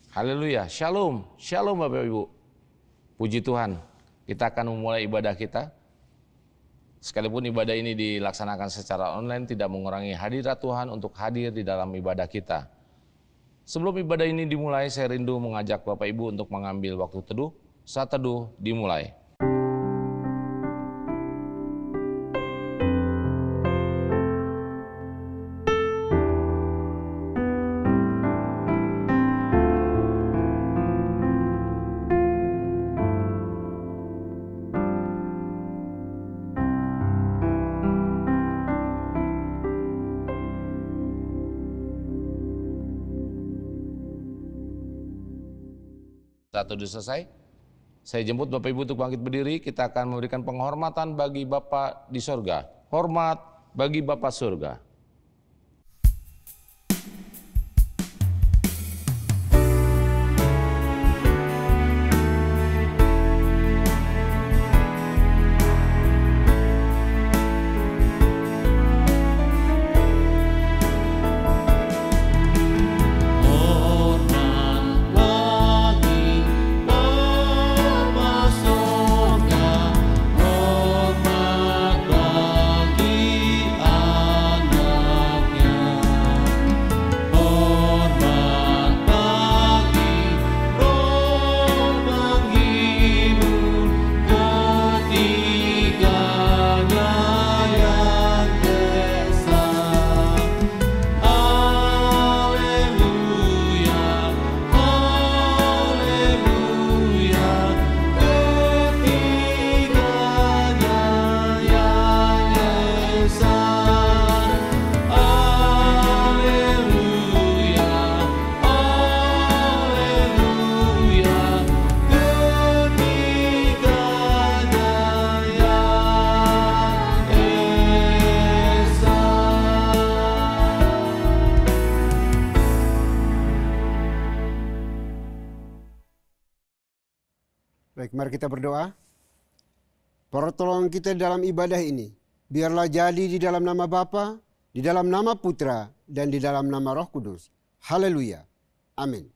Haleluya, shalom, shalom Bapak Ibu. Puji Tuhan, kita akan memulai ibadah kita. Sekalipun ibadah ini dilaksanakan secara online, tidak mengurangi hadirat Tuhan untuk hadir di dalam ibadah kita. Sebelum ibadah ini dimulai, saya rindu mengajak Bapak Ibu untuk mengambil waktu teduh. Saat teduh dimulai. Saat teduh selesai, saya jemput Bapak Ibu untuk bangkit berdiri. Kita akan memberikan penghormatan bagi Bapa di sorga. Hormat bagi Bapa surga. Baik, mari kita berdoa. Pertolongan kita dalam ibadah ini, biarlah jadi di dalam nama Bapa, di dalam nama Putra, dan di dalam nama Roh Kudus. Haleluya. Amin.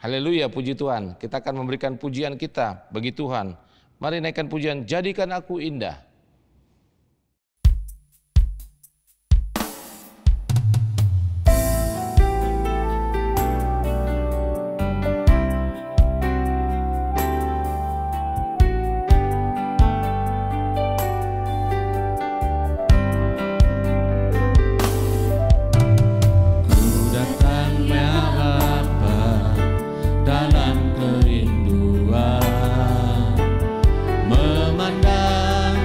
Haleluya, puji Tuhan. Kita akan memberikan pujian kita bagi Tuhan. Mari naikkan pujian, jadikan aku indah. Memandang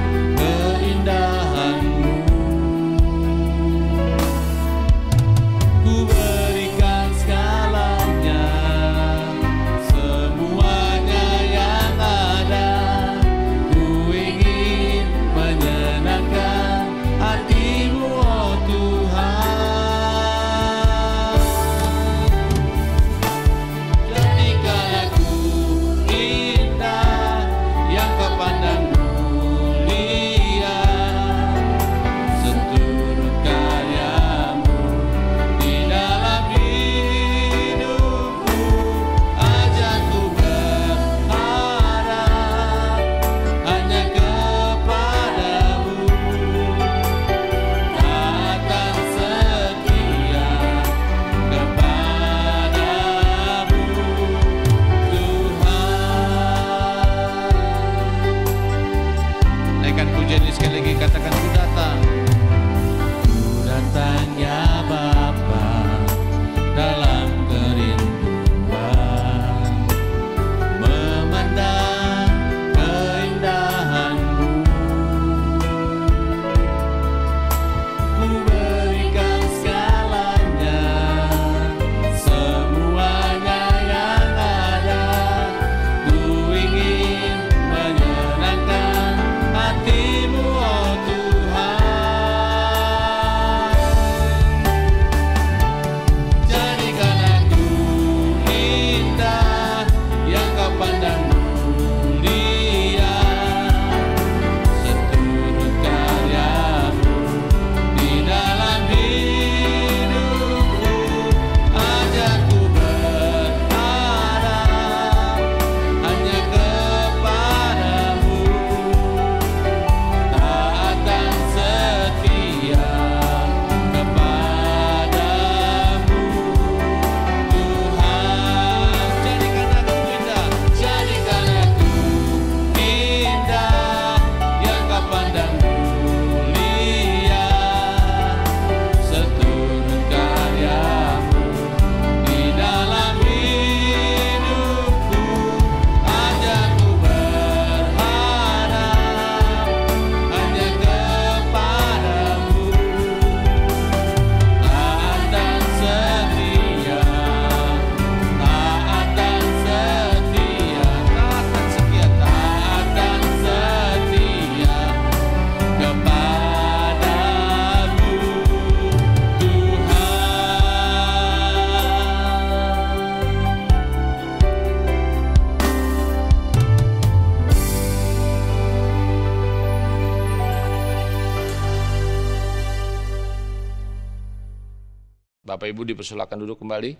Bapak Ibu dipersilakan duduk kembali.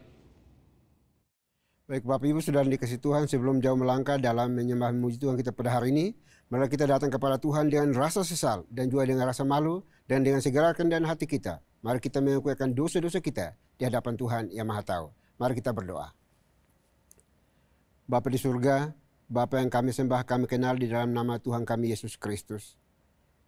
Baik Bapak Ibu Saudara dikasih Tuhan, sebelum jauh melangkah dalam menyembah memuji Tuhan kita pada hari ini, mari kita datang kepada Tuhan dengan rasa sesal dan juga dengan rasa malu dan dengan segala kerendahan hati kita. Mari kita mengakuikan dosa-dosa kita di hadapan Tuhan yang Maha Tahu. Mari kita berdoa. Bapa di surga, Bapa yang kami sembah, kami kenal di dalam nama Tuhan kami Yesus Kristus.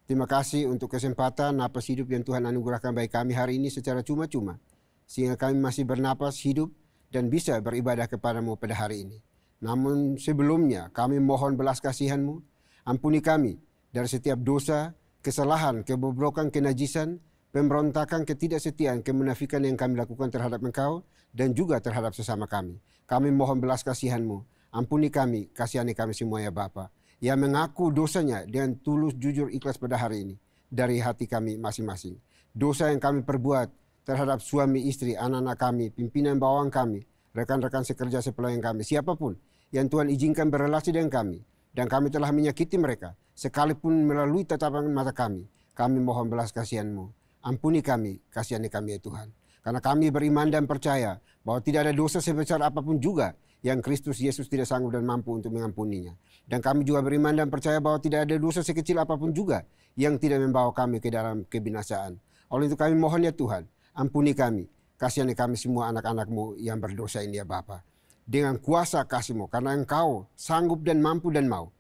Terima kasih untuk kesempatan napas hidup yang Tuhan anugerahkan bagi kami hari ini secara cuma-cuma, sehingga kami masih bernapas hidup dan bisa beribadah kepadamu pada hari ini. Namun sebelumnya kami mohon belas kasihan-Mu, ampuni kami dari setiap dosa, kesalahan, kebobrokan, kenajisan, pemberontakan, ketidaksetiaan, kemunafikan yang kami lakukan terhadap Engkau dan juga terhadap sesama kami. Kami mohon belas kasihan-Mu, ampuni kami, kasihani kami semua ya Bapa, yang mengaku dosanya dengan tulus, jujur, ikhlas pada hari ini dari hati kami masing-masing. Dosa yang kami perbuat terhadap suami, istri, anak-anak kami, pimpinan bawang kami, rekan-rekan sekerja sepelayan kami, siapapun yang Tuhan izinkan berrelasi dengan kami, dan kami telah menyakiti mereka, sekalipun melalui tatapan mata kami mohon belas kasihan-Mu. Ampuni kami, kasihani kami ya Tuhan. Karena kami beriman dan percaya bahwa tidak ada dosa sebesar apapun juga yang Kristus Yesus tidak sanggup dan mampu untuk mengampuninya. Dan kami juga beriman dan percaya bahwa tidak ada dosa sekecil apapun juga yang tidak membawa kami ke dalam kebinasaan. Oleh itu kami mohon ya Tuhan, ampuni kami, kasihani kami semua anak-anak-Mu yang berdosa ini ya Bapa. Dengan kuasa kasih-Mu, karena Engkau sanggup dan mampu dan mau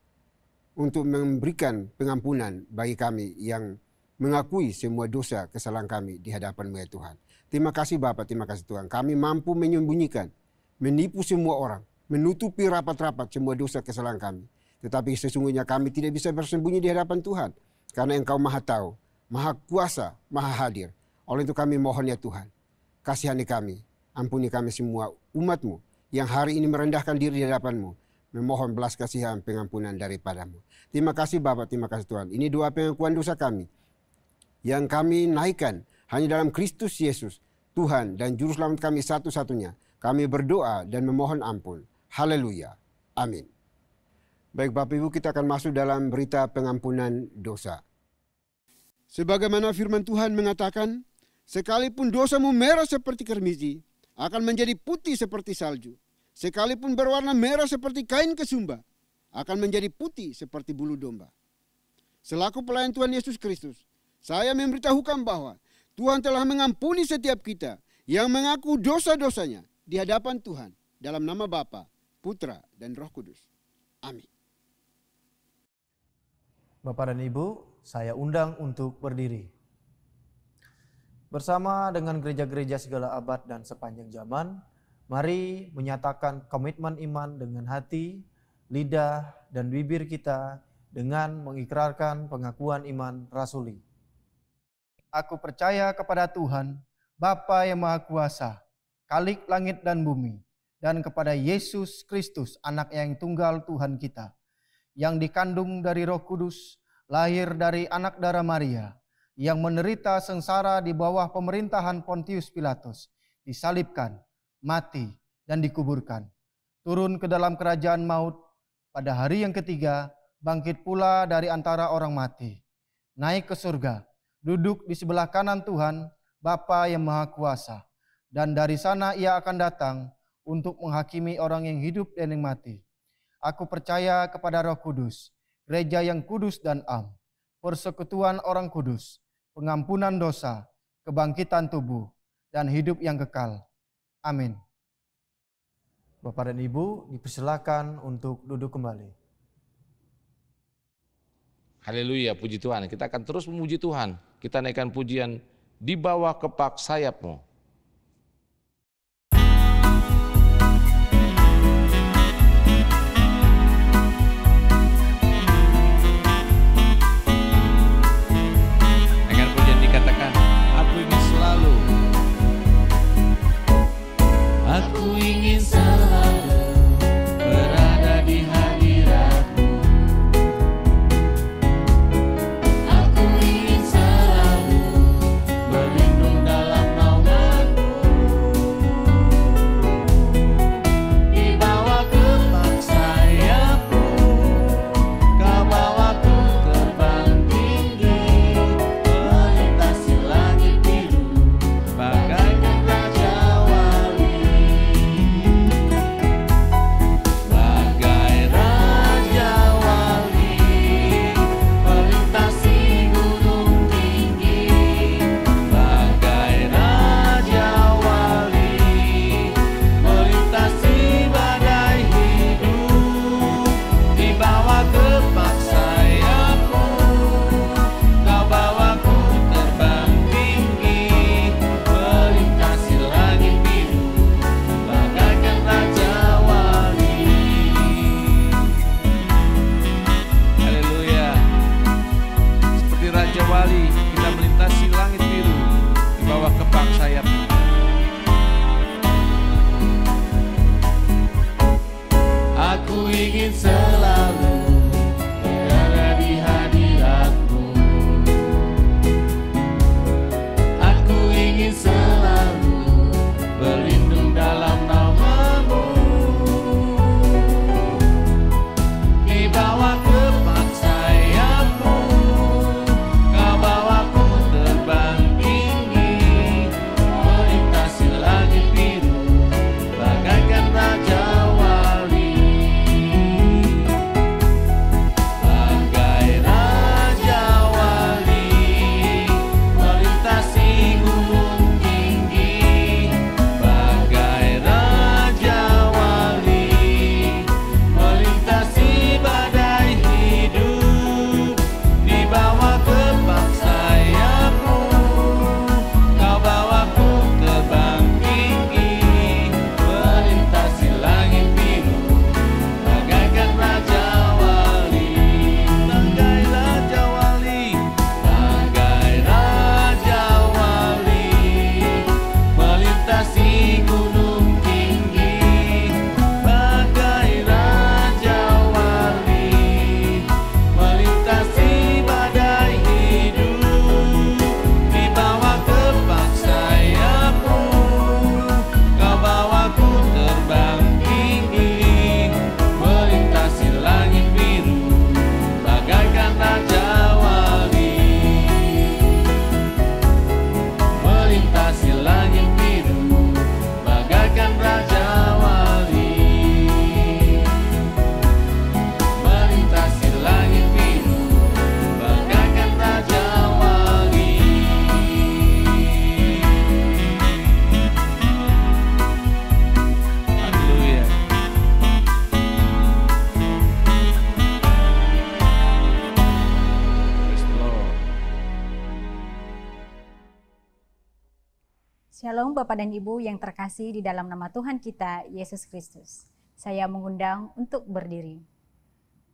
untuk memberikan pengampunan bagi kami yang mengakui semua dosa kesalahan kami di hadapan-Mu ya Tuhan. Terima kasih Bapa, terima kasih Tuhan. Kami mampu menyembunyikan, menipu semua orang, menutupi rapat-rapat semua dosa kesalahan kami. Tetapi sesungguhnya kami tidak bisa bersembunyi di hadapan Tuhan, karena Engkau Maha Tahu, Maha Kuasa, Maha Hadir. Oleh itu kami mohon ya Tuhan, kasihani kami, ampuni kami semua umat-Mu yang hari ini merendahkan diri di hadapan-Mu, memohon belas kasihan pengampunan daripada-Mu. Terima kasih Bapa, terima kasih Tuhan. Ini doa pengakuan dosa kami yang kami naikkan hanya dalam Kristus Yesus, Tuhan dan Juru Selamat kami satu-satunya. Kami berdoa dan memohon ampun. Haleluya. Amin. Baik Bapak Ibu, kita akan masuk dalam berita pengampunan dosa. Sebagaimana firman Tuhan mengatakan, sekalipun dosamu merah seperti kermisi, akan menjadi putih seperti salju. Sekalipun berwarna merah seperti kain kesumba, akan menjadi putih seperti bulu domba. Selaku pelayan Tuhan Yesus Kristus, saya memberitahukan bahwa Tuhan telah mengampuni setiap kita yang mengaku dosa-dosanya di hadapan Tuhan dalam nama Bapa, Putra, dan Roh Kudus. Amin. Bapak dan Ibu, saya undang untuk berdiri. Bersama dengan gereja-gereja segala abad dan sepanjang zaman, mari menyatakan komitmen iman dengan hati, lidah, dan bibir kita dengan mengikrarkan pengakuan iman rasuli. Aku percaya kepada Tuhan, Bapa yang Maha Kuasa, Khalik langit dan bumi, dan kepada Yesus Kristus, Anak yang tunggal Tuhan kita, yang dikandung dari Roh Kudus, lahir dari anak darah Maria, yang menderita sengsara di bawah pemerintahan Pontius Pilatus, disalibkan, mati, dan dikuburkan. Turun ke dalam kerajaan maut, pada hari yang ketiga, bangkit pula dari antara orang mati, naik ke surga, duduk di sebelah kanan Tuhan, Bapa yang Maha Kuasa, dan dari sana ia akan datang untuk menghakimi orang yang hidup dan yang mati. Aku percaya kepada Roh Kudus, gereja yang kudus dan am, persekutuan orang kudus, pengampunan dosa, kebangkitan tubuh, dan hidup yang kekal. Amin. Bapak dan Ibu dipersilakan untuk duduk kembali. Haleluya, puji Tuhan. Kita akan terus memuji Tuhan. Kita naikkan pujian di bawah kepak sayap-Mu. Dengan pujian dikatakan, aku ingin selalu. Aku ingin selalu berada di hadirat-Mu. Aku ingin selalu berlindung dalam naungan Shalom Bapak dan Ibu yang terkasih di dalam nama Tuhan kita, Yesus Kristus. Saya mengundang untuk berdiri.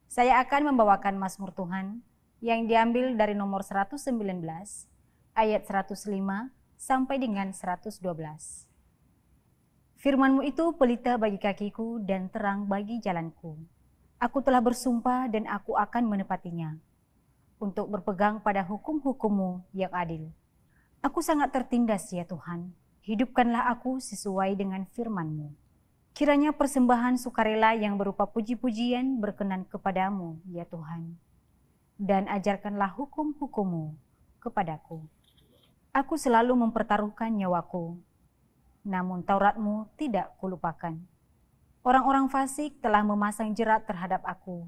Saya akan membawakan Mazmur Tuhan yang diambil dari nomor 119, ayat 105 sampai dengan 112. Firman-Mu itu pelita bagi kakiku dan terang bagi jalanku. Aku telah bersumpah dan aku akan menepatinya, untuk berpegang pada hukum-hukum-Mu yang adil. Aku sangat tertindas ya Tuhan, hidupkanlah aku sesuai dengan firman-Mu. Kiranya persembahan sukarela yang berupa puji-pujian berkenan kepadamu ya Tuhan. Dan ajarkanlah hukum-hukum-Mu kepadaku. Aku selalu mempertaruhkan nyawaku, namun Taurat-Mu tidak kulupakan. Orang-orang fasik telah memasang jerat terhadap aku,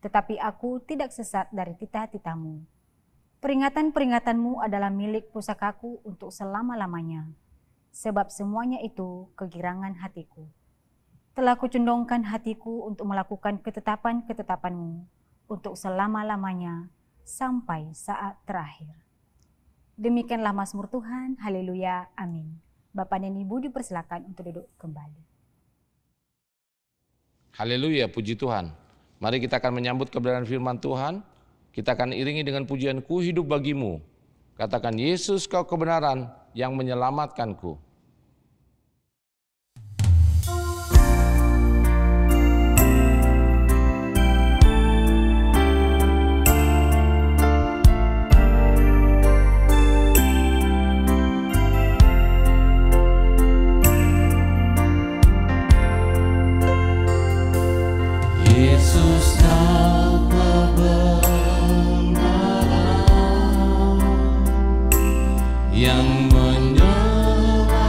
tetapi aku tidak sesat dari titah-titah-Mu. Peringatan-peringatan-Mu adalah milik pusakaku untuk selama-lamanya, sebab semuanya itu kegirangan hatiku. Telah kucondongkan hatiku untuk melakukan ketetapan-ketetapan-Mu, untuk selama-lamanya, sampai saat terakhir. Demikianlah Mazmur Tuhan, haleluya, amin. Bapak dan Ibu dipersilakan untuk duduk kembali. Haleluya, puji Tuhan. Mari kita akan menyambut kebenaran firman Tuhan. Kita akan iringi dengan pujian-Ku hidup bagimu. Katakan, Yesus kau kebenaran yang menyelamatkanku. Yesus kau kebenaran yang menyelamatkan.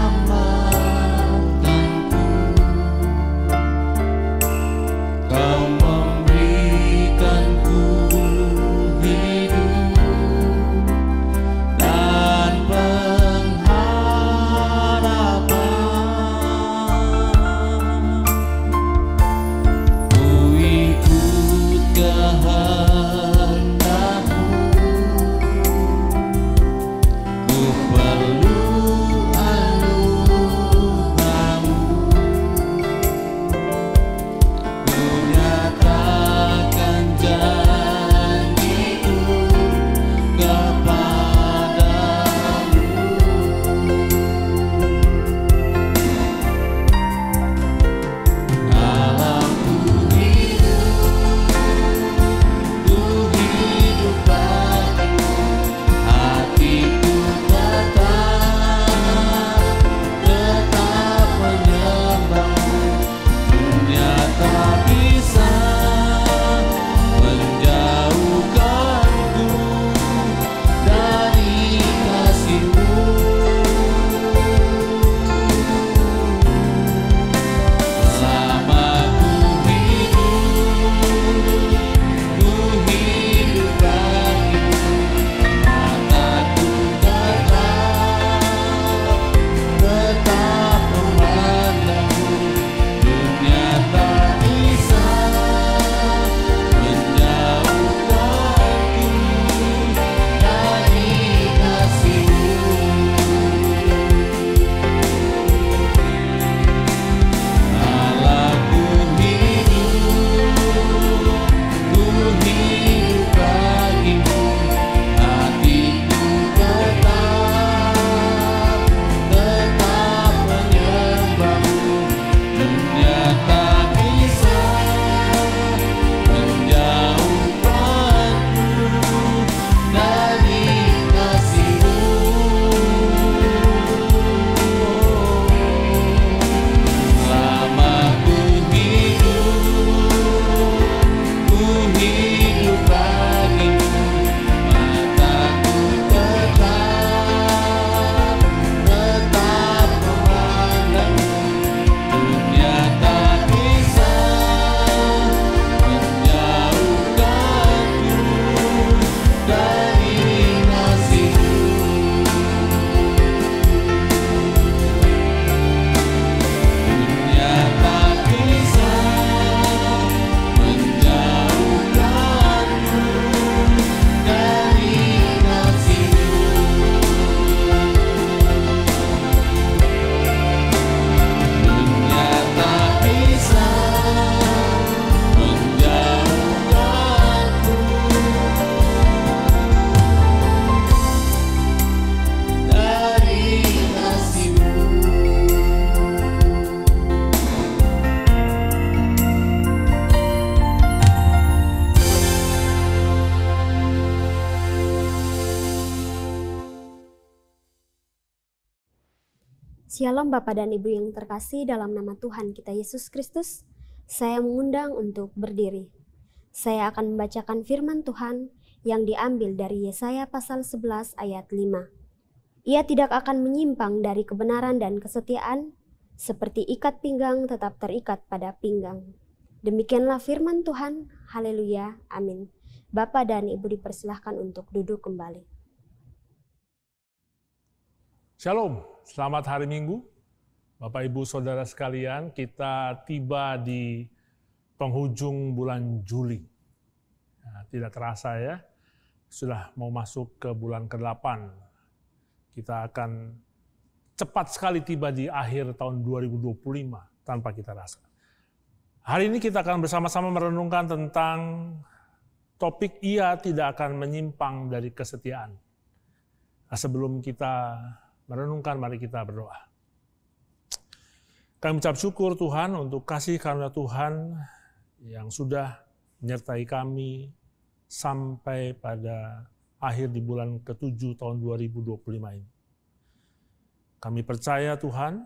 Shalom Bapak dan Ibu yang terkasih dalam nama Tuhan kita Yesus Kristus. Saya mengundang untuk berdiri. Saya akan membacakan firman Tuhan yang diambil dari Yesaya pasal 11 ayat 5. Ia tidak akan menyimpang dari kebenaran dan kesetiaan, seperti ikat pinggang tetap terikat pada pinggang. Demikianlah firman Tuhan. Haleluya. Amin. Bapak dan Ibu dipersilahkan untuk duduk kembali. Shalom, selamat hari Minggu. Bapak Ibu Saudara sekalian, kita tiba di penghujung bulan Juli. Nah, tidak terasa ya, sudah mau masuk ke bulan ke-8. Kita akan cepat sekali tiba di akhir tahun 2025 tanpa kita rasa. Hari ini kita akan bersama-sama merenungkan tentang topik ia tidak akan menyimpang dari kesetiaan. Nah, sebelum kita merenungkan, mari kita berdoa. Kami ucap syukur Tuhan untuk kasih karunia Tuhan yang sudah menyertai kami sampai pada akhir di bulan ke-7 tahun 2025 ini. Kami percaya Tuhan,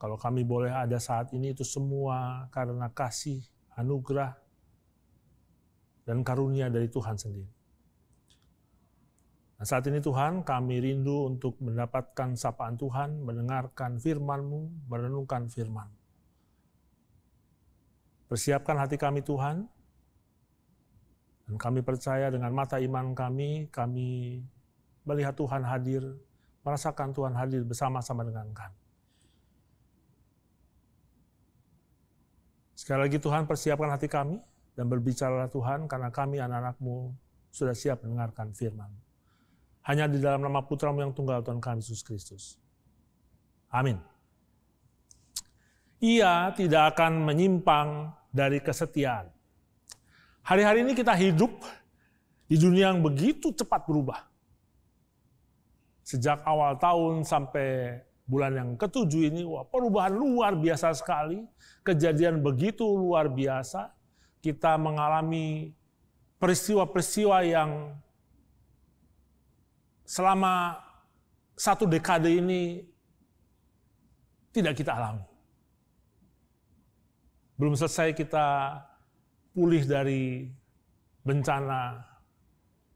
kalau kami boleh ada saat ini itu semua karena kasih, anugerah, dan karunia dari Tuhan sendiri. Nah, saat ini Tuhan, kami rindu untuk mendapatkan sapaan Tuhan, mendengarkan firman-Mu, merenungkan firman. Persiapkan hati kami Tuhan, dan kami percaya dengan mata iman kami melihat Tuhan hadir, merasakan Tuhan hadir bersama-sama dengan kami. Sekali lagi Tuhan, persiapkan hati kami, dan berbicaralah Tuhan, karena kami anak-anak-Mu sudah siap mendengarkan firman. Hanya di dalam nama Putra-Mu yang tunggal Tuhan kami Yesus Kristus. Amin. Ia tidak akan menyimpang dari kesetiaan. Hari-hari ini kita hidup di dunia yang begitu cepat berubah. Sejak awal tahun sampai bulan yang ke-7 ini, perubahan luar biasa sekali. Kejadian begitu luar biasa. Kita mengalami peristiwa-peristiwa yang selama 1 dekade ini tidak kita alami. Belum selesai kita pulih dari bencana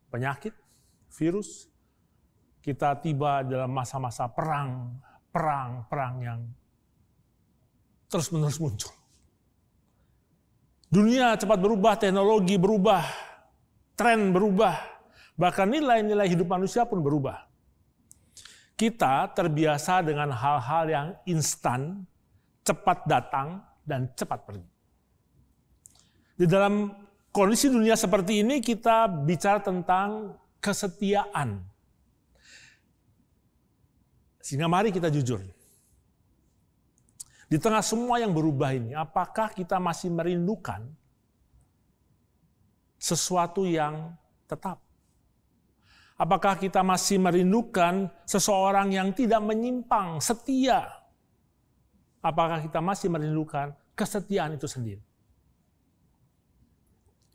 penyakit, virus. Kita tiba dalam masa-masa perang yang terus-menerus muncul. Dunia cepat berubah, teknologi berubah, tren berubah. Bahkan nilai-nilai hidup manusia pun berubah. Kita terbiasa dengan hal-hal yang instan, cepat datang, dan cepat pergi. Di dalam kondisi dunia seperti ini, kita bicara tentang kesetiaan. Sehingga mari kita jujur. Di tengah semua yang berubah ini, apakah kita masih merindukan sesuatu yang tetap? Apakah kita masih merindukan seseorang yang tidak menyimpang, setia? Apakah kita masih merindukan kesetiaan itu sendiri?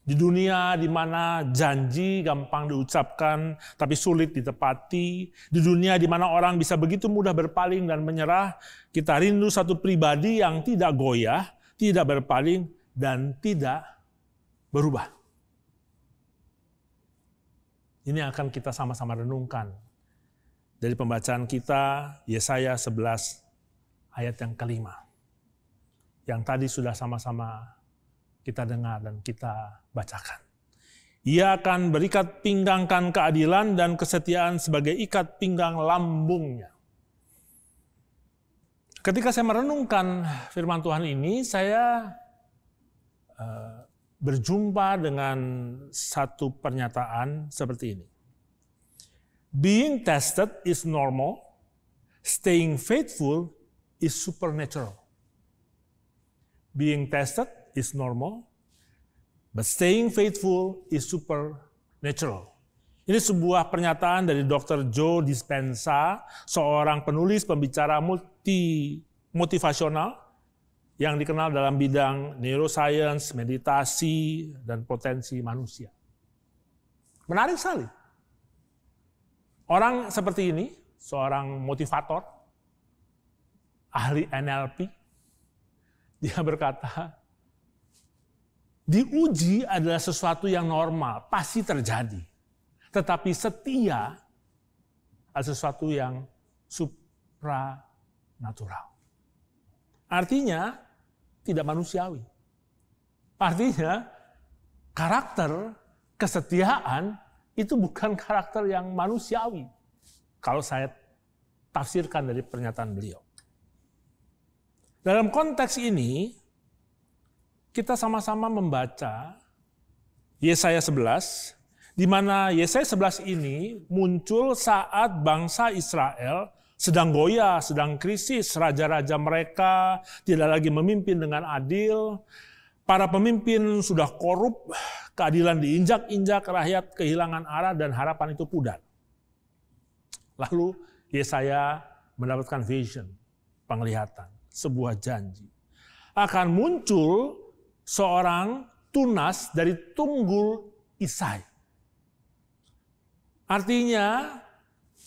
Di dunia di mana janji gampang diucapkan tapi sulit ditepati, di dunia di mana orang bisa begitu mudah berpaling dan menyerah, kita rindu satu pribadi yang tidak goyah, tidak berpaling, dan tidak berubah. Ini akan kita sama-sama renungkan dari pembacaan kita Yesaya 11 ayat yang ke-5. Yang tadi sudah sama-sama kita dengar dan kita bacakan. Ia akan berikat pinggangkan keadilan dan kesetiaan sebagai ikat pinggang lambungnya. Ketika saya merenungkan firman Tuhan ini, saya berjumpa dengan satu pernyataan seperti ini. Being tested is normal, staying faithful is supernatural. Being tested is normal, but staying faithful is supernatural. Ini sebuah pernyataan dari Dr. Joe Dispenza, seorang penulis pembicara motivasional yang dikenal dalam bidang neuroscience, meditasi, dan potensi manusia. Menarik sekali. Orang seperti ini, seorang motivator, ahli NLP. Dia berkata, diuji adalah sesuatu yang normal, pasti terjadi. Tetapi setia adalah sesuatu yang supranatural. Artinya tidak manusiawi. Artinya karakter kesetiaan itu bukan karakter yang manusiawi. Kalau saya tafsirkan dari pernyataan beliau. Dalam konteks ini, kita sama-sama membaca Yesaya 11, di mana Yesaya 11 ini muncul saat bangsa Israel sedang goyah, sedang krisis, raja-raja mereka tidak lagi memimpin dengan adil, para pemimpin sudah korup, keadilan diinjak-injak, rakyat kehilangan arah dan harapan itu pudar. Lalu Yesaya mendapatkan vision, penglihatan, sebuah janji. Akan muncul seorang tunas dari tunggul Isai. Artinya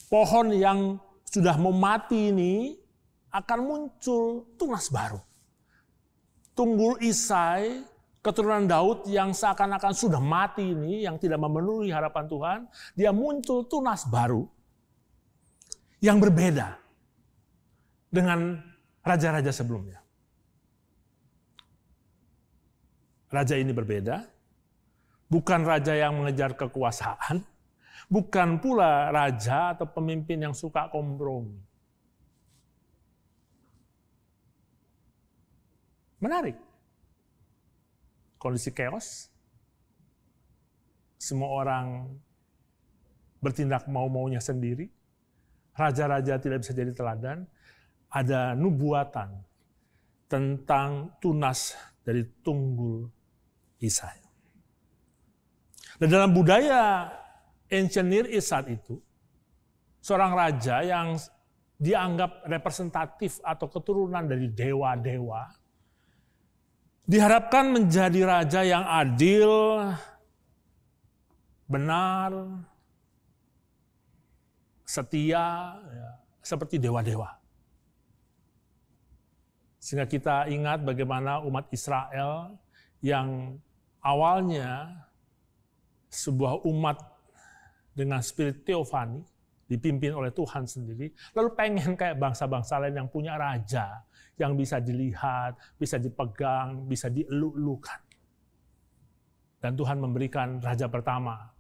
pohon yang sudah mau mati ini akan muncul tunas baru. Tunggul Isai, keturunan Daud yang seakan-akan sudah mati ini, yang tidak memenuhi harapan Tuhan, dia muncul tunas baru yang berbeda dengan raja-raja sebelumnya. Raja ini berbeda, bukan raja yang mengejar kekuasaan, bukan pula raja atau pemimpin yang suka kompromi. Menarik. Kondisi chaos. Semua orang bertindak mau-maunya sendiri. Raja-raja tidak bisa jadi teladan. Ada nubuatan tentang tunas dari tunggul Isai. Dan dalam budaya Ancient Near East saat itu, seorang raja yang dianggap representatif atau keturunan dari dewa-dewa, diharapkan menjadi raja yang adil, benar, setia, ya, seperti dewa-dewa. Sehingga kita ingat bagaimana umat Israel yang awalnya sebuah umat dengan spirit teofani, dipimpin oleh Tuhan sendiri, lalu pengen kayak bangsa-bangsa lain yang punya raja, yang bisa dilihat, bisa dipegang, bisa dieluk-elukan. Dan Tuhan memberikan raja pertama,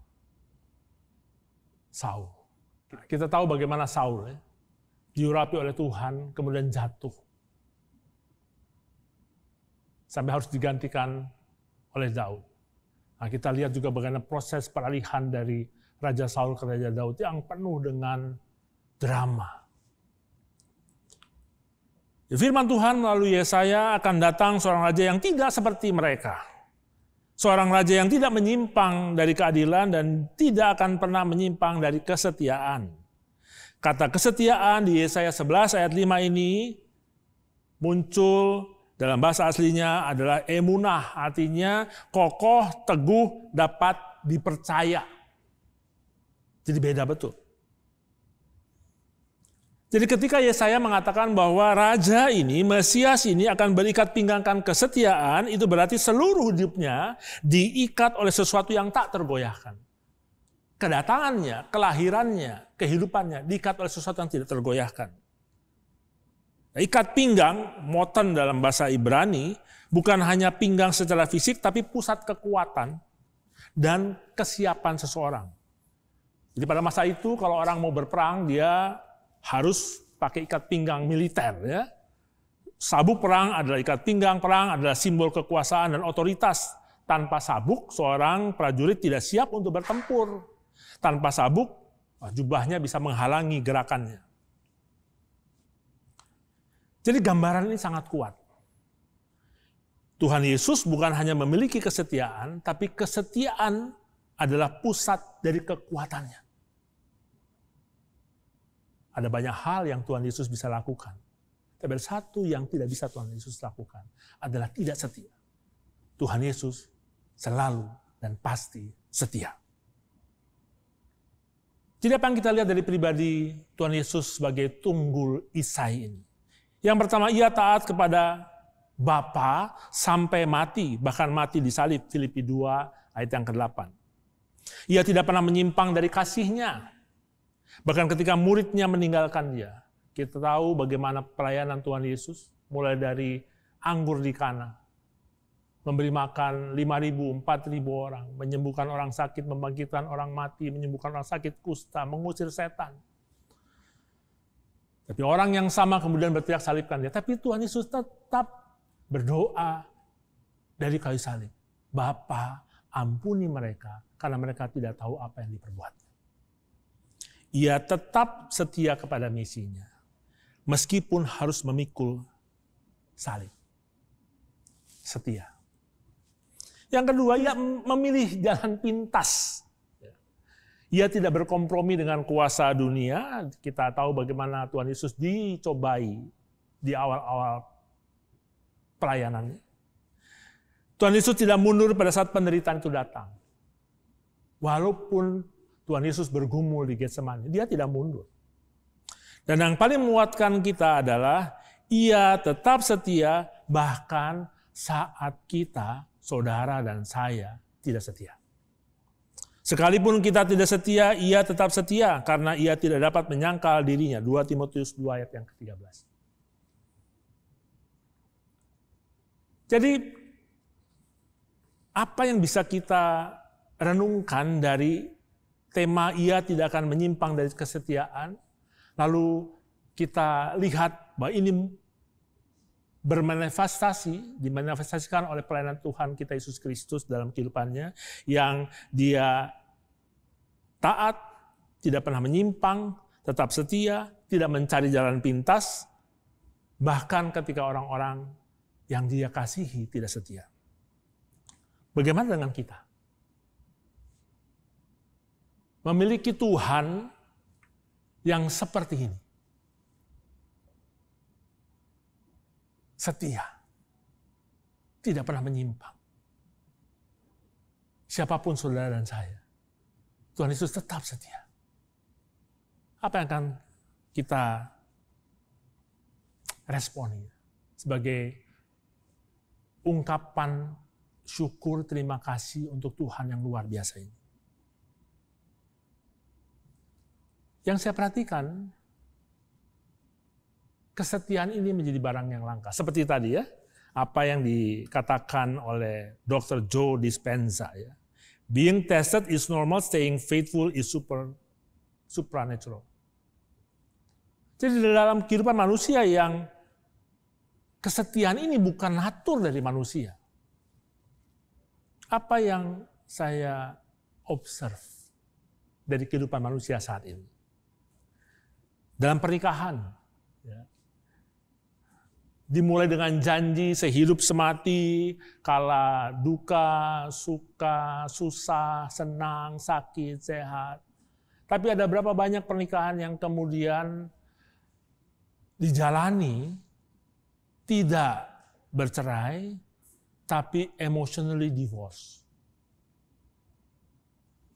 Saul. Kita tahu bagaimana Saul diurapi oleh Tuhan, kemudian jatuh. Sampai harus digantikan oleh Daud. Nah, kita lihat juga bagaimana proses peralihan dari Raja Saul ke Raja Daud yang penuh dengan drama. Firman Tuhan melalui Yesaya akan datang seorang raja yang tidak seperti mereka. Seorang raja yang tidak menyimpang dari keadilan dan tidak akan pernah menyimpang dari kesetiaan. Kata kesetiaan di Yesaya 11 ayat 5 ini muncul dalam bahasa aslinya adalah emunah, artinya kokoh, teguh, dapat dipercaya. Jadi beda betul. Jadi ketika Yesaya mengatakan bahwa raja ini, Mesias ini akan berikat pinggangkan kesetiaan, itu berarti seluruh hidupnya diikat oleh sesuatu yang tak tergoyahkan. Kedatangannya, kelahirannya, kehidupannya diikat oleh sesuatu yang tidak tergoyahkan. Ikat pinggang, moten dalam bahasa Ibrani, bukan hanya pinggang secara fisik, tapi pusat kekuatan dan kesiapan seseorang. Jadi pada masa itu kalau orang mau berperang, dia harus pakai ikat pinggang militer. Ya. Sabuk perang adalah ikat pinggang, perang adalah simbol kekuasaan dan otoritas. Tanpa sabuk, seorang prajurit tidak siap untuk bertempur. Tanpa sabuk, jubahnya bisa menghalangi gerakannya. Jadi gambaran ini sangat kuat. Tuhan Yesus bukan hanya memiliki kesetiaan, tapi kesetiaan adalah pusat dari kekuatannya. Ada banyak hal yang Tuhan Yesus bisa lakukan. Tapi ada satu yang tidak bisa Tuhan Yesus lakukan, adalah tidak setia. Tuhan Yesus selalu dan pasti setia. Jadi apa yang kita lihat dari pribadi Tuhan Yesus sebagai tunggul Isai ini? Yang pertama, ia taat kepada Bapa sampai mati, bahkan mati di salib, Filipi 2 ayat yang ke-8. Ia tidak pernah menyimpang dari kasihnya. Bahkan ketika muridnya meninggalkan dia, kita tahu bagaimana pelayanan Tuhan Yesus, mulai dari anggur di Kana, memberi makan 5.000, 4.000 orang, menyembuhkan orang sakit, membangkitkan orang mati, menyembuhkan orang sakit kusta, mengusir setan. Tapi orang yang sama kemudian berteriak salibkan dia. Tapi Tuhan Yesus tetap berdoa dari kayu salib. Bapa, ampuni mereka, karena mereka tidak tahu apa yang diperbuat. Ia tetap setia kepada misinya, meskipun harus memikul salib. Setia. Yang kedua, ia memilih jalan pintas. Ia tidak berkompromi dengan kuasa dunia. Kita tahu bagaimana Tuhan Yesus dicobai di awal-awal pelayanannya. Tuhan Yesus tidak mundur pada saat penderitaan itu datang. Walaupun Tuhan Yesus bergumul di Getsemani, dia tidak mundur. Dan yang paling menguatkan kita adalah ia tetap setia bahkan saat kita, saudara dan saya, tidak setia. Sekalipun kita tidak setia, ia tetap setia karena ia tidak dapat menyangkal dirinya. 2 Timotius 2 ayat yang ke-13. Jadi, apa yang bisa kita renungkan dari tema ia tidak akan menyimpang dari kesetiaan, lalu kita lihat bahwa ini dimanifestasikan oleh pelayanan Tuhan kita Yesus Kristus dalam kehidupannya, yang dia taat, tidak pernah menyimpang, tetap setia, tidak mencari jalan pintas, bahkan ketika orang-orang yang dia kasihi tidak setia. Bagaimana dengan kita? Memiliki Tuhan yang seperti ini. Setia. Tidak pernah menyimpang. Siapapun saudara dan saya, Tuhan Yesus tetap setia. Apa yang akan kita responi sebagai ungkapan syukur terima kasih untuk Tuhan yang luar biasa ini? Yang saya perhatikan, kesetiaan ini menjadi barang yang langka. Seperti tadi ya, apa yang dikatakan oleh Dr. Joe Dispenza ya. Being tested is normal, staying faithful is supernatural. Jadi dalam kehidupan manusia yang kesetiaan ini bukan natur dari manusia. Apa yang saya observe dari kehidupan manusia saat ini? Dalam pernikahan, ya, dimulai dengan janji sehidup semati, kala duka, suka, susah, senang, sakit, sehat. Tapi ada berapa banyak pernikahan yang kemudian dijalani tidak bercerai, tapi emotionally divorce.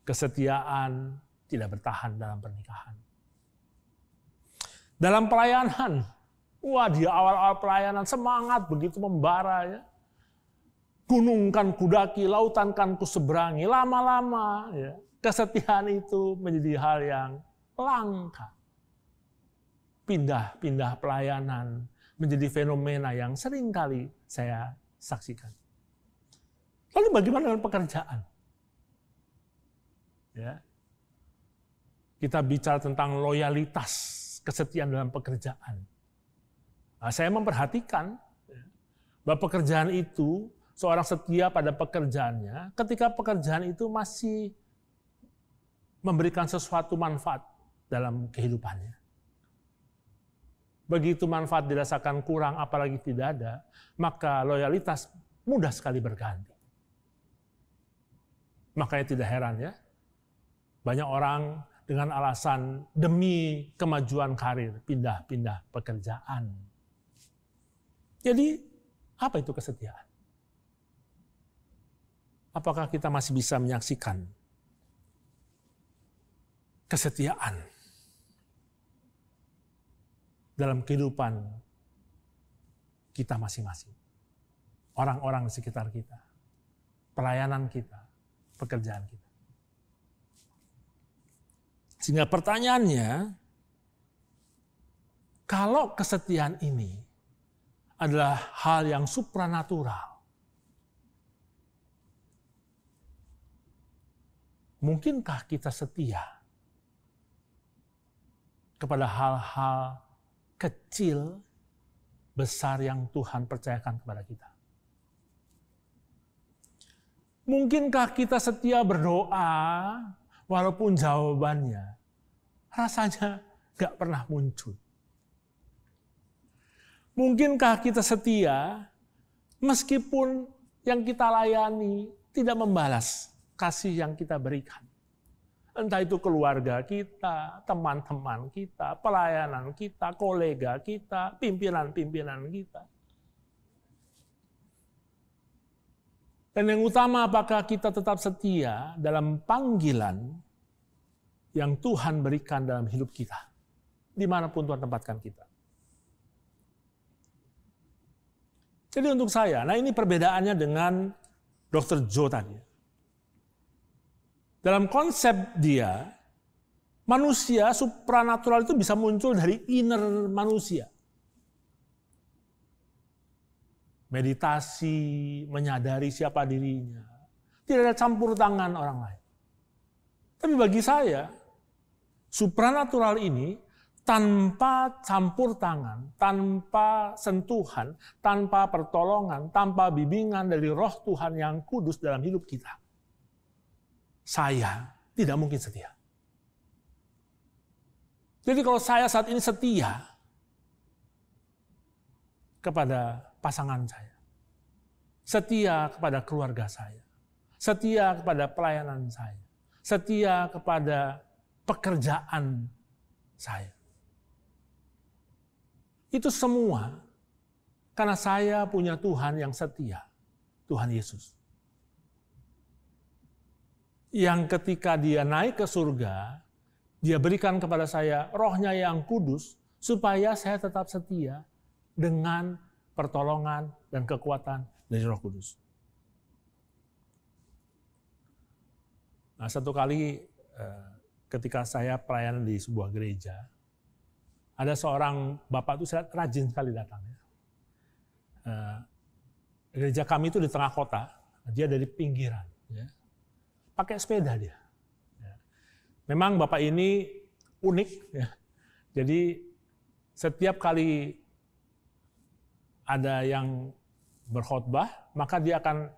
Kesetiaan tidak bertahan dalam pernikahan. Dalam pelayanan, wah di awal-awal pelayanan semangat begitu membara ya. Gunung kan kudaki, lautan kan kuseberangi. Lama-lama ya, kesetiaan itu menjadi hal yang langka. Pindah-pindah pelayanan menjadi fenomena yang sering kali saya saksikan. Lalu bagaimana dengan pekerjaan? Ya. Kita bicara tentang loyalitas, kesetiaan dalam pekerjaan. Nah, saya memperhatikan bahwa pekerjaan itu, seorang setia pada pekerjaannya, ketika pekerjaan itu masih memberikan sesuatu manfaat dalam kehidupannya. Begitu manfaat dirasakan kurang, apalagi tidak ada, maka loyalitas mudah sekali berganti. Makanya tidak heran ya, banyak orang dengan alasan demi kemajuan karir, pindah-pindah pekerjaan. Jadi, apa itu kesetiaan? Apakah kita masih bisa menyaksikan kesetiaan dalam kehidupan kita masing-masing. Orang-orang di sekitar kita. Pelayanan kita. Pekerjaan kita. Sehingga pertanyaannya, kalau kesetiaan ini adalah hal yang supranatural, mungkinkah kita setia kepada hal-hal kecil, besar yang Tuhan percayakan kepada kita? Mungkinkah kita setia berdoa walaupun jawabannya rasanya gak pernah muncul? Mungkinkah kita setia meskipun yang kita layani tidak membalas kasih yang kita berikan? Entah itu keluarga kita, teman-teman kita, pelayanan kita, kolega kita, pimpinan-pimpinan kita. Dan yang utama, apakah kita tetap setia dalam panggilan yang Tuhan berikan dalam hidup kita, dimanapun Tuhan tempatkan kita. Jadi untuk saya, nah ini perbedaannya dengan Dr. Joe tadi. Dalam konsep dia, manusia supranatural itu bisa muncul dari inner manusia. Meditasi, menyadari siapa dirinya. Tidak ada campur tangan orang lain. Tapi bagi saya, supranatural ini tanpa campur tangan, tanpa sentuhan, tanpa pertolongan, tanpa bimbingan dari Roh Tuhan yang kudus dalam hidup kita, saya tidak mungkin setia. Jadi kalau saya saat ini setia kepada pasangan saya, setia kepada keluarga saya, setia kepada pelayanan saya, setia kepada pekerjaan saya, itu semua karena saya punya Tuhan yang setia, Tuhan Yesus. Yang ketika dia naik ke surga, dia berikan kepada saya Roh-Nya yang kudus, supaya saya tetap setia dengan pertolongan dan kekuatan dari Roh Kudus. Nah, satu kali ketika saya pelayanan di sebuah gereja, ada seorang bapak itu rajin sekali datang. Gereja kami itu di tengah kota, dia dari pinggiran. Ya. Pakai sepeda dia. Ya. Memang bapak ini unik. Ya. Jadi setiap kali ada yang berkhotbah, maka dia akan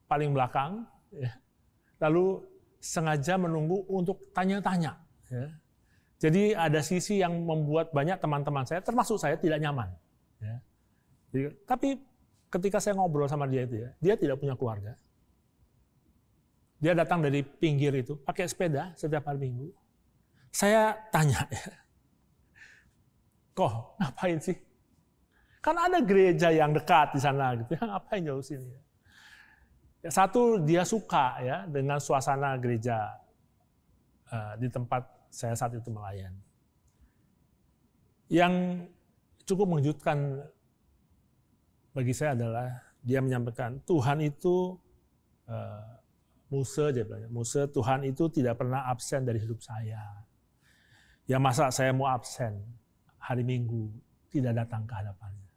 paling belakang. Ya. Lalu sengaja menunggu untuk tanya-tanya. Ya. Jadi ada sisi yang membuat banyak teman-teman saya, termasuk saya, tidak nyaman. Ya. Jadi, tapi ketika saya ngobrol sama dia itu, ya, dia tidak punya keluarga. Dia datang dari pinggir itu, pakai sepeda setiap hari Minggu. Saya tanya, ya, kok ngapain sih? Kan ada gereja yang dekat di sana, gitu. Ngapain jauh sini? Ya, satu, dia suka ya dengan suasana gereja di tempat saya saat itu melayani. Yang cukup mengejutkan bagi saya adalah dia menyampaikan Tuhan itu Muse, dia bilang, Muse, Tuhan itu tidak pernah absen dari hidup saya. Ya masa saya mau absen hari Minggu tidak datang ke hadapannya.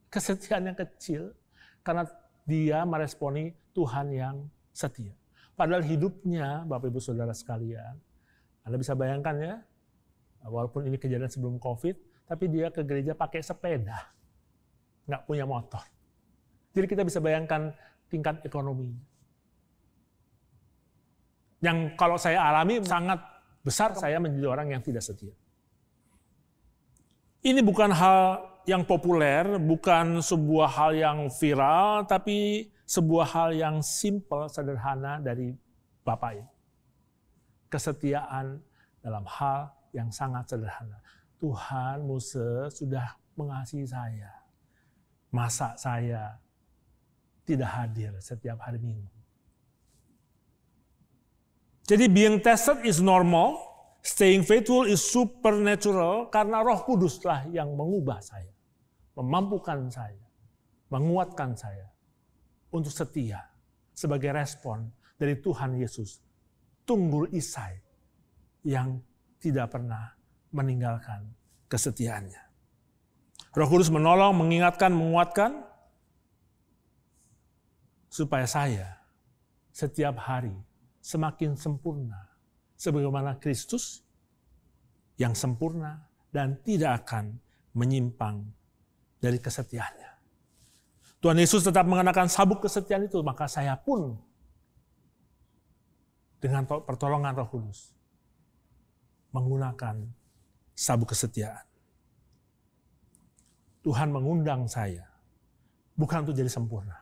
Kesetiaan yang kecil karena dia meresponi Tuhan yang setia. Padahal hidupnya, Bapak Ibu Saudara sekalian, Anda bisa bayangkan ya, walaupun ini kejadian sebelum COVID, tapi dia ke gereja pakai sepeda, nggak punya motor. Jadi kita bisa bayangkan tingkat ekonomi. Yang kalau saya alami sangat besar, saya menjadi orang yang tidak setia. Ini bukan hal yang populer, bukan sebuah hal yang viral, tapi sebuah hal yang simple, sederhana dari Bapak ini. Kesetiaan dalam hal yang sangat sederhana. Tuhan, Muse sudah mengasihi saya. Masa saya tidak hadir setiap hari Minggu. Jadi being tested is normal, staying faithful is supernatural, karena Roh Kuduslah yang mengubah saya. memampukan saya, menguatkan saya untuk setia sebagai respon dari Tuhan Yesus, Tunggul Isai yang tidak pernah meninggalkan kesetiaannya. Roh Kudus menolong, mengingatkan, menguatkan supaya saya setiap hari semakin sempurna sebagaimana Kristus yang sempurna dan tidak akan menyimpang dari kesetiaannya. Tuhan Yesus tetap mengenakan sabuk kesetiaan itu, maka saya pun dengan pertolongan Roh Kudus menggunakan sabuk kesetiaan. Tuhan mengundang saya bukan untuk jadi sempurna.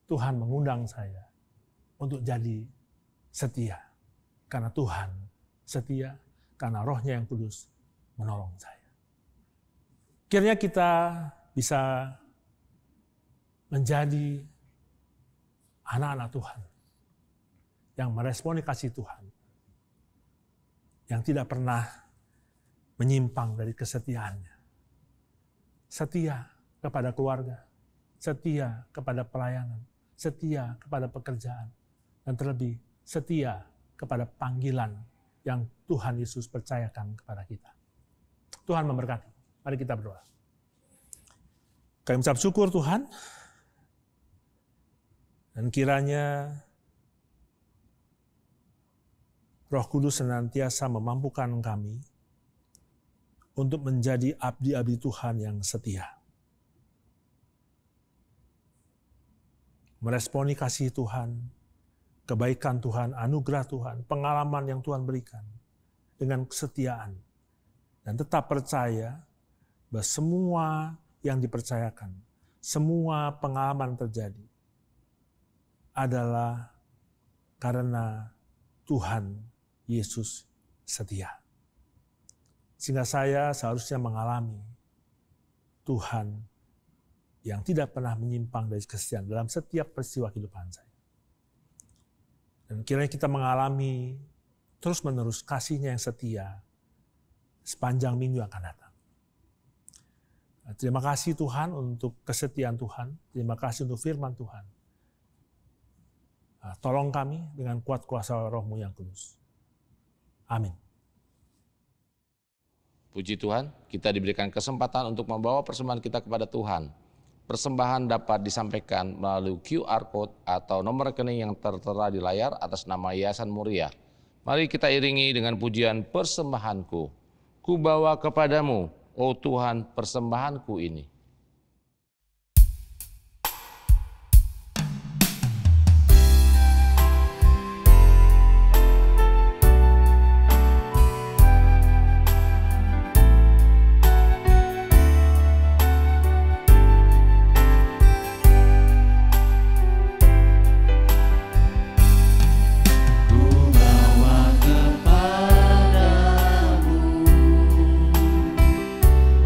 Tuhan mengundang saya untuk jadi setia. Karena Tuhan setia, karena Roh-Nya yang kudus menolong saya. Kiranya kita bisa menjadi anak-anak Tuhan yang meresponi kasih Tuhan, yang tidak pernah menyimpang dari kesetiaannya. Setia kepada keluarga, setia kepada pelayanan, setia kepada pekerjaan, dan terlebih setia kepada panggilan yang Tuhan Yesus percayakan kepada kita. Tuhan memberkati. Mari kita berdoa. Kami ucap syukur Tuhan, dan kiranya Roh Kudus senantiasa memampukan kami untuk menjadi abdi-abdi Tuhan yang setia. Meresponi kasih Tuhan, kebaikan Tuhan, anugerah Tuhan, pengalaman yang Tuhan berikan dengan kesetiaan. Dan tetap percaya bahwa semua yang dipercayakan, semua pengalaman terjadi adalah karena Tuhan Yesus setia. Sehingga saya seharusnya mengalami Tuhan yang tidak pernah menyimpang dari kesetiaan dalam setiap peristiwa kehidupan saya. Dan kiranya kita mengalami terus-menerus kasih-Nya yang setia sepanjang minggu yang akan datang. Terima kasih Tuhan untuk kesetiaan Tuhan. Terima kasih untuk firman Tuhan. Tolong kami dengan kuat kuasa Roh-Mu yang kudus. Amin. Puji Tuhan, kita diberikan kesempatan untuk membawa persembahan kita kepada Tuhan. Persembahan dapat disampaikan melalui QR Code atau nomor rekening yang tertera di layar atas nama Yayasan Muria. Mari kita iringi dengan pujian persembahanku. Ku bawa kepadamu, oh Tuhan, persembahanku ini.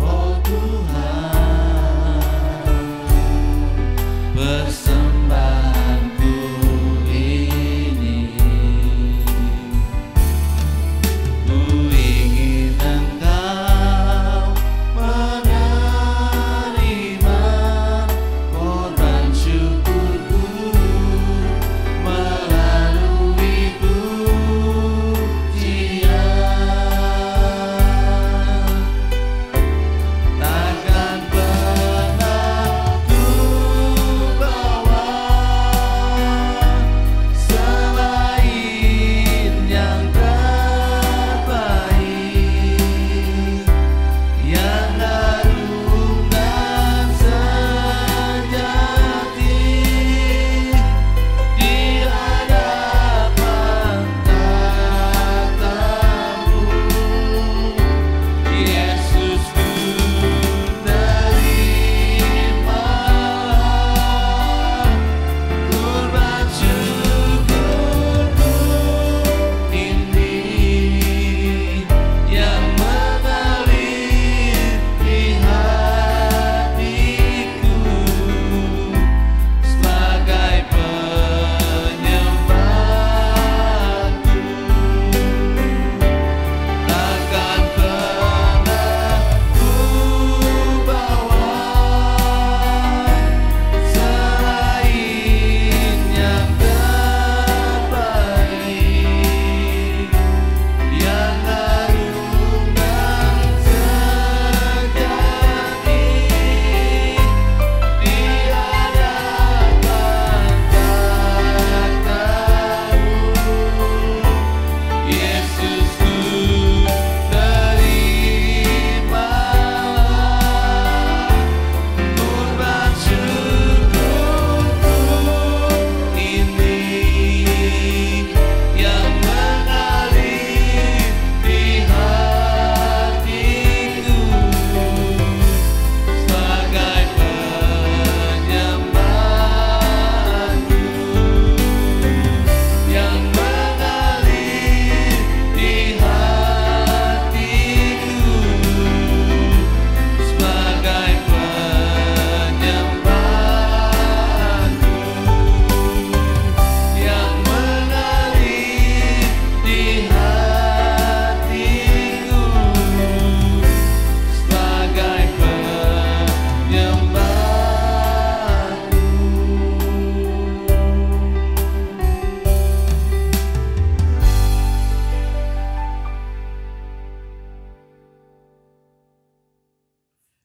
Oh Tuhan,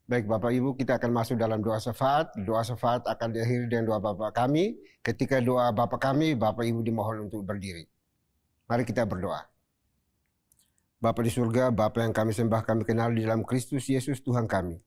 Baik Bapak Ibu, kita akan masuk dalam doa syafaat. Doa syafaat akan diakhiri dengan doa Bapak kami. Ketika doa Bapak kami, Bapak Ibu dimohon untuk berdiri. Mari kita berdoa. Bapa di surga, Bapa yang kami sembah, kami kenal di dalam Kristus Yesus Tuhan kami.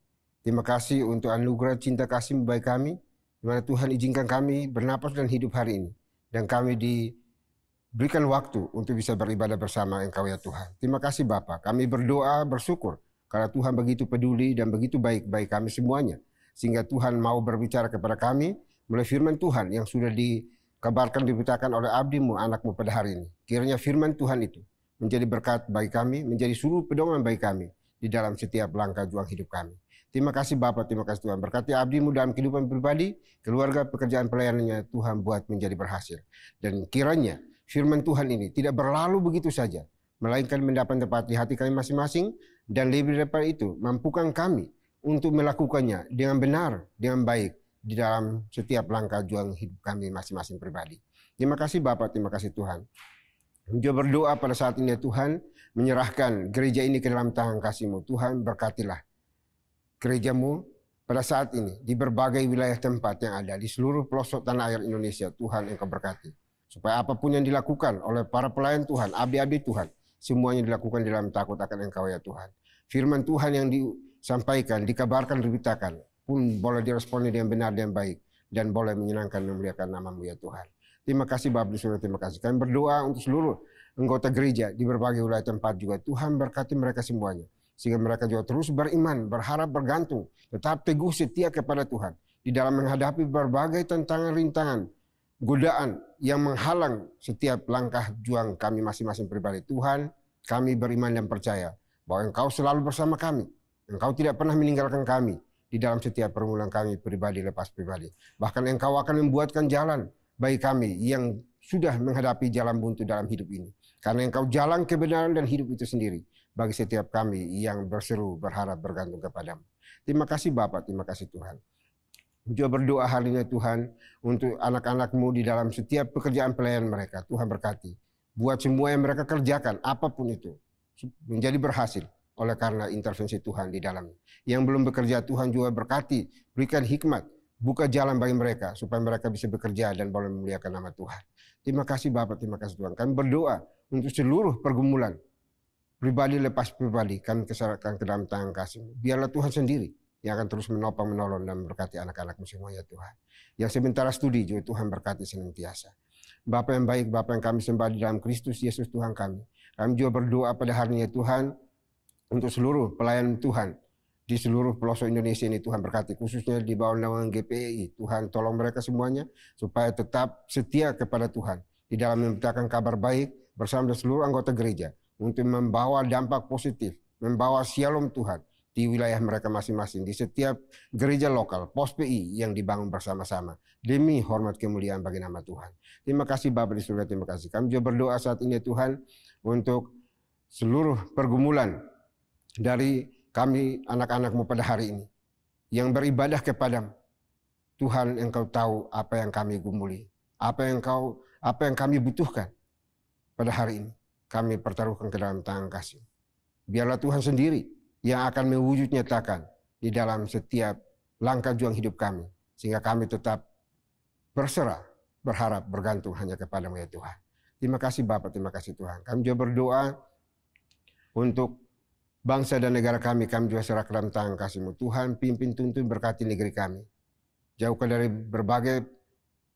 Terima kasih untuk anugerah cinta kasih baik kami, di mana Tuhan izinkan kami bernapas dan hidup hari ini. Dan kami diberikan waktu untuk bisa beribadah bersama Engkau ya Tuhan. Terima kasih Bapa, kami berdoa bersyukur karena Tuhan begitu peduli dan begitu baik bagi kami semuanya. Sehingga Tuhan mau berbicara kepada kami melalui firman Tuhan yang sudah dikabarkan, diberitakan oleh abdi-Mu, anak-Mu pada hari ini. Kiranya firman Tuhan itu menjadi berkat bagi kami, menjadi seluruh pedoman bagi kami di dalam setiap langkah juang hidup kami. Terima kasih Bapa, terima kasih Tuhan. Berkati abdi-Mu dalam kehidupan pribadi, keluarga, pekerjaan pelayanannya, Tuhan buat menjadi berhasil. Dan kiranya firman Tuhan ini tidak berlalu begitu saja, melainkan mendapat tempat di hati kami masing-masing, dan lebih daripada itu, mampukan kami untuk melakukannya dengan benar, dengan baik, di dalam setiap langkah juang hidup kami masing-masing pribadi. Terima kasih Bapa, terima kasih Tuhan. Juga berdoa pada saat ini ya Tuhan, menyerahkan gereja ini ke dalam tangan kasih-Mu. Tuhan berkatilah gereja-Mu pada saat ini di berbagai wilayah tempat yang ada di seluruh pelosok tanah air Indonesia. Tuhan Engkau berkati. Supaya apapun yang dilakukan oleh para pelayan Tuhan, abdi-abdi Tuhan, semuanya dilakukan dalam takut akan Engkau ya Tuhan. Firman Tuhan yang disampaikan, dikabarkan, diberitakan pun boleh diresponi dengan benar dan baik, dan boleh menyenangkan dan memuliakan nama-Mu ya Tuhan. Terima kasih Bapak di surga, terima kasih. Kami berdoa untuk seluruh anggota gereja di berbagai wilayah tempat juga. Tuhan berkati mereka semuanya. Sehingga mereka juga terus beriman, berharap, bergantung, tetap teguh setia kepada Tuhan. Di dalam menghadapi berbagai tantangan, rintangan, godaan yang menghalang setiap langkah juang kami masing-masing pribadi. Tuhan, kami beriman dan percaya bahwa Engkau selalu bersama kami. Engkau tidak pernah meninggalkan kami di dalam setiap permulaan kami pribadi lepas pribadi. Bahkan Engkau akan membuatkan jalan bagi kami yang sudah menghadapi jalan buntu dalam hidup ini. Karena Engkau jalan kebenaran dan hidup itu sendiri bagi setiap kami yang berseru, berharap, bergantung kepadamu. Terima kasih Bapak, terima kasih Tuhan. Juga berdoa hari ini Tuhan untuk anak-anak-Mu di dalam setiap pekerjaan pelayanan mereka. Tuhan berkati. Buat semua yang mereka kerjakan, apapun itu, menjadi berhasil oleh karena intervensi Tuhan di dalamnya. Yang belum bekerja Tuhan juga berkati, berikan hikmat, buka jalan bagi mereka supaya mereka bisa bekerja dan boleh memuliakan nama Tuhan. Terima kasih Bapak, terima kasih Tuhan. Kami berdoa untuk seluruh pergumulan pribadi lepas pribadi, kami serahkan ke dalam tangan kasih-Mu. Biarlah Tuhan sendiri yang akan terus menopang, menolong dan memberkati anak-anak-Mu semua ya Tuhan. Yang sementara studi juga Tuhan berkati senantiasa. Bapak yang baik, Bapak yang kami sembah di dalam Kristus Yesus Tuhan kami. Kami juga berdoa pada hari ini Tuhan untuk seluruh pelayan Tuhan di seluruh pelosok Indonesia ini. Tuhan berkati, khususnya di bawah naungan GPI. Tuhan tolong mereka semuanya supaya tetap setia kepada Tuhan di dalam memberitakan kabar baik bersama seluruh anggota gereja untuk membawa dampak positif, membawa shalom Tuhan di wilayah mereka masing-masing, di setiap gereja lokal, pos PI yang dibangun bersama-sama demi hormat kemuliaan bagi nama Tuhan. Terima kasih Bapak di surga, terima kasih. Kami juga berdoa saat ini Tuhan untuk seluruh pergumulan dari kami anak-anak-Mu pada hari ini yang beribadah kepadamu. Tuhan, Engkau tahu apa yang kami gumuli, apa yang kami butuhkan pada hari ini. Kami pertaruhkan ke dalam tangan kasih. Biarlah Tuhan sendiri yang akan mewujud nyatakan di dalam setiap langkah juang hidup kami, sehingga kami tetap berserah, berharap, bergantung hanya kepadamu ya Tuhan. Terima kasih Bapak, terima kasih Tuhan. Kami juga berdoa untuk bangsa dan negara kami juga serah ke dalam tangan kasih-Mu. Tuhan, pimpin, tuntun, berkati negeri kami. Jauhkan dari berbagai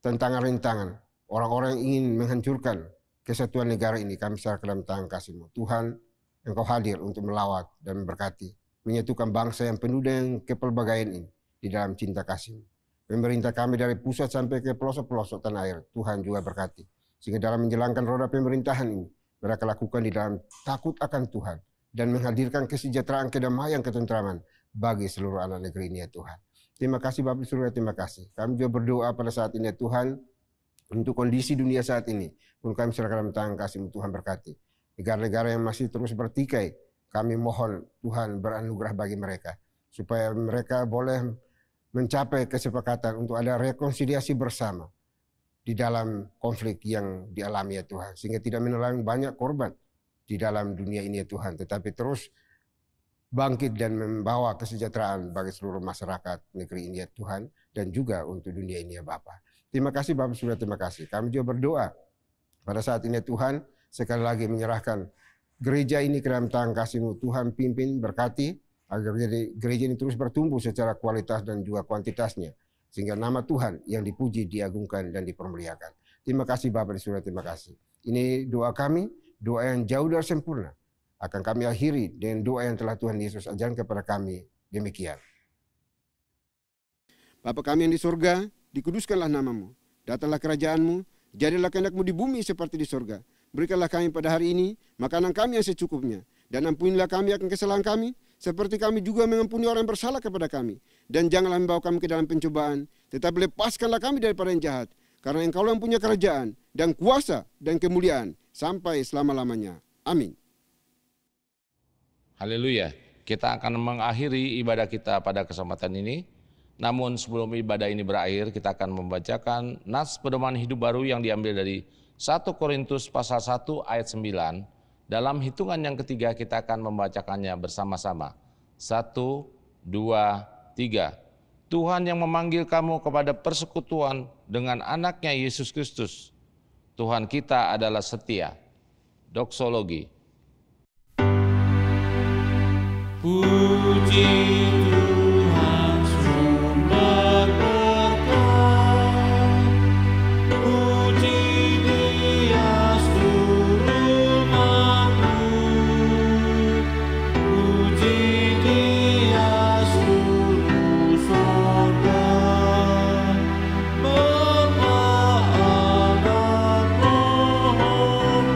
tantangan rintangan, orang-orang yang ingin menghancurkan kesatuan negara ini, kami serah ke dalam tangan kasih-Mu. Tuhan, Engkau hadir untuk melawat dan memberkati, menyatukan bangsa yang penuh dengan kepelbagaian ini di dalam cinta kasih-Mu. Pemerintah kami dari pusat sampai ke pelosok-pelosok tanah air, Tuhan juga berkati. Sehingga dalam menjalankan roda pemerintahan ini, mereka lakukan di dalam takut akan Tuhan dan menghadirkan kesejahteraan, kedamaian, ketentraman bagi seluruh anak negeri ini ya Tuhan. Terima kasih Bapak di surga, terima kasih. Kami juga berdoa pada saat ini ya Tuhan, untuk kondisi dunia saat ini, pun kami serahkan dalam tangan kasih-Mu. Tuhan berkati. Negara-negara yang masih terus bertikai, kami mohon Tuhan beranugerah bagi mereka, supaya mereka boleh mencapai kesepakatan untuk ada rekonsiliasi bersama di dalam konflik yang dialami ya Tuhan, sehingga tidak menelan banyak korban di dalam dunia ini ya Tuhan, tetapi terus bangkit dan membawa kesejahteraan bagi seluruh masyarakat negeri ini ya Tuhan, dan juga untuk dunia ini ya Bapa. Terima kasih Bapak Surya, terima kasih. Kami juga berdoa pada saat ini ya Tuhan, sekali lagi menyerahkan gereja ini ke dalam tangan kasih-Mu. Tuhan pimpin, berkati, agar gereja ini terus bertumbuh secara kualitas dan juga kuantitasnya, sehingga nama Tuhan yang dipuji, diagungkan, dan dipermuliakan. Terima kasih Bapak di surga, terima kasih. Ini doa kami, doa yang jauh dari sempurna. Akan kami akhiri dengan doa yang telah Tuhan Yesus ajarkan kepada kami. Demikian. Bapa kami yang di surga, dikuduskanlah nama-Mu. Datanglah kerajaan-Mu, jadilah kehendak-Mu di bumi seperti di surga. Berikanlah kami pada hari ini makanan kami yang secukupnya. Dan ampunilah kami akan kesalahan kami, seperti kami juga mengampuni orang yang bersalah kepada kami. Dan janganlah membawa kami ke dalam pencobaan, tetapi lepaskanlah kami daripada yang jahat. Karena Engkau yang punya kerajaan, dan kuasa, dan kemuliaan, sampai selama-lamanya. Amin. Haleluya. Kita akan mengakhiri ibadah kita pada kesempatan ini. Namun sebelum ibadah ini berakhir, kita akan membacakan nas pedoman hidup baru yang diambil dari 1 Korintus pasal 1 ayat 9. Dalam hitungan yang ketiga kita akan membacakannya bersama-sama. 1, 2, 3. Tuhan yang memanggil kamu kepada persekutuan dengan anaknya Yesus Kristus. Tuhan kita adalah setia. Doksologi. Puji Tuhan sumber berkat, puji Dia seluruh makhluk, puji Dia seluruh sorga, Bapa, Anak, Roh Kudus.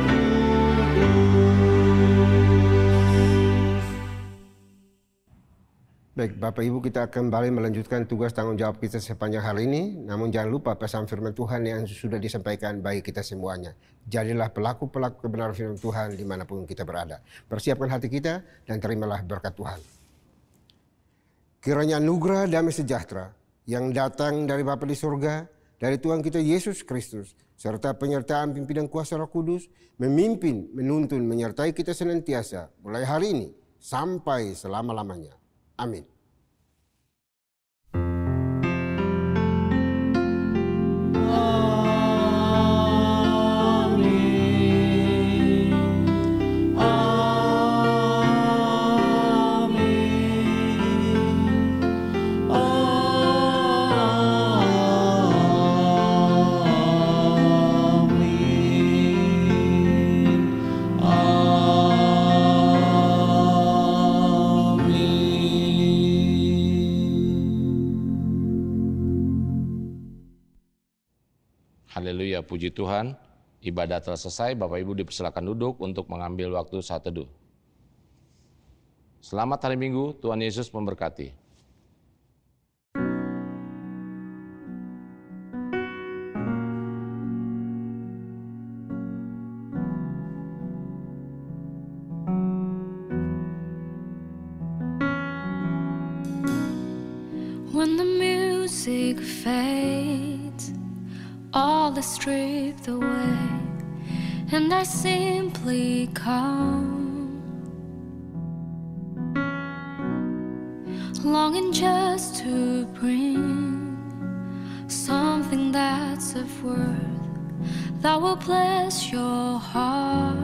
Baik, Bapak Ibu, kita kembali melanjutkan tugas tanggung jawab kita sepanjang hari ini. Namun jangan lupa pesan firman Tuhan yang sudah disampaikan bagi kita semuanya. Jadilah pelaku-pelaku kebenaran firman Tuhan dimanapun kita berada. Persiapkan hati kita dan terimalah berkat Tuhan. Kiranya anugerah damai sejahtera yang datang dari Bapa di surga, dari Tuhan kita Yesus Kristus, serta penyertaan pimpinan kuasa Roh Kudus, memimpin, menuntun, menyertai kita senantiasa, mulai hari ini sampai selama-lamanya. Amin. Haleluya, puji Tuhan. Ibadah telah selesai, Bapak Ibu dipersilakan duduk untuk mengambil waktu saat teduh. Selamat hari Minggu, Tuhan Yesus memberkati. When the music fades, all is stripped away, and I simply come, longing just to bring something that's of worth, that will bless your heart.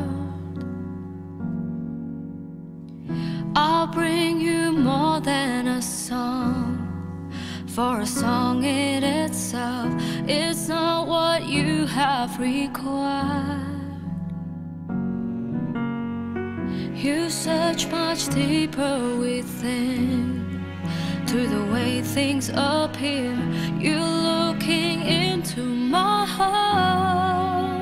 I'll bring you more than a song, for a song in itself, it's not what you have required. You search much deeper within, to the way things appear. You're looking into my heart.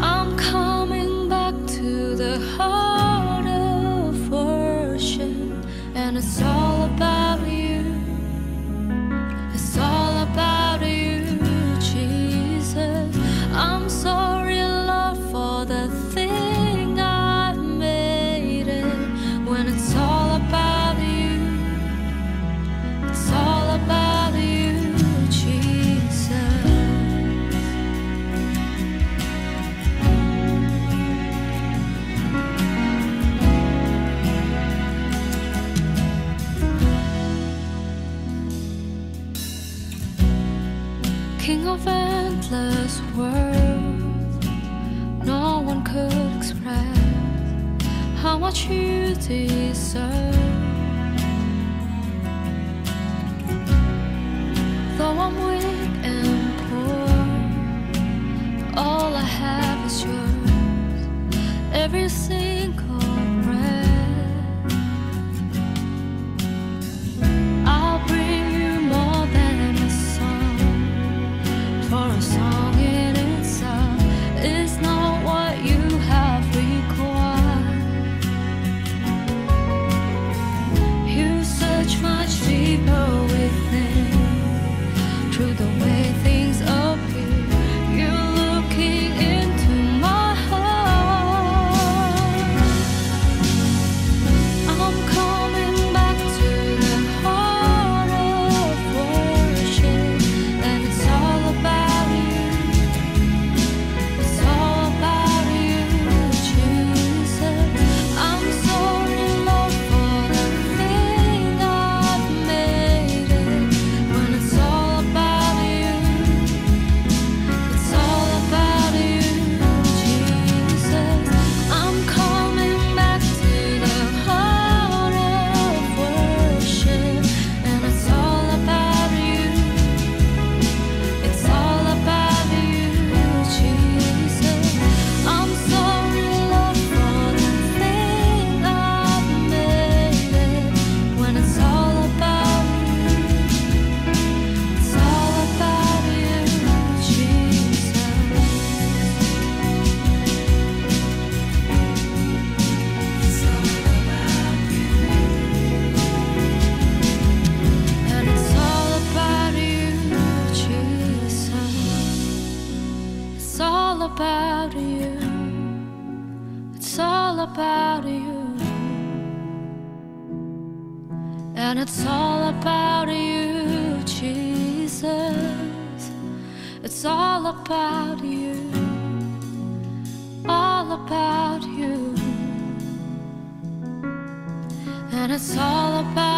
I'm coming back to the heart of worship, and it's all about you. It's all about you, Jesus. I'm sorry, Lord, for the thing I made it. When it's all about you, it's all about you, Jesus. of endless worth, no one could express how much you deserve. Though I'm weak and poor, all I have is yours, every single breath. I'll bring you more than a song, for a song in itself is not what you have required. You search much deeper within, through the way things appear, you're looking into my heart. I'm coming back to the heart of worship, and it's all about you. It's all about you, Jesus. I'm sorry, Lord, for the thing I've made it. When it's all about you, it's all about you, Jesus. I'm coming back to the heart of worship, and it's all about you. It's all about you, Jesus. I'm sorry, Lord, for the thing I've made it. When it's all about you, it's all about you, Jesus. It's all about you. And it's all about you, Jesus. It's all about you. It's all about you. And it's all about you, Jesus. It's all about you. All about you. And it's all about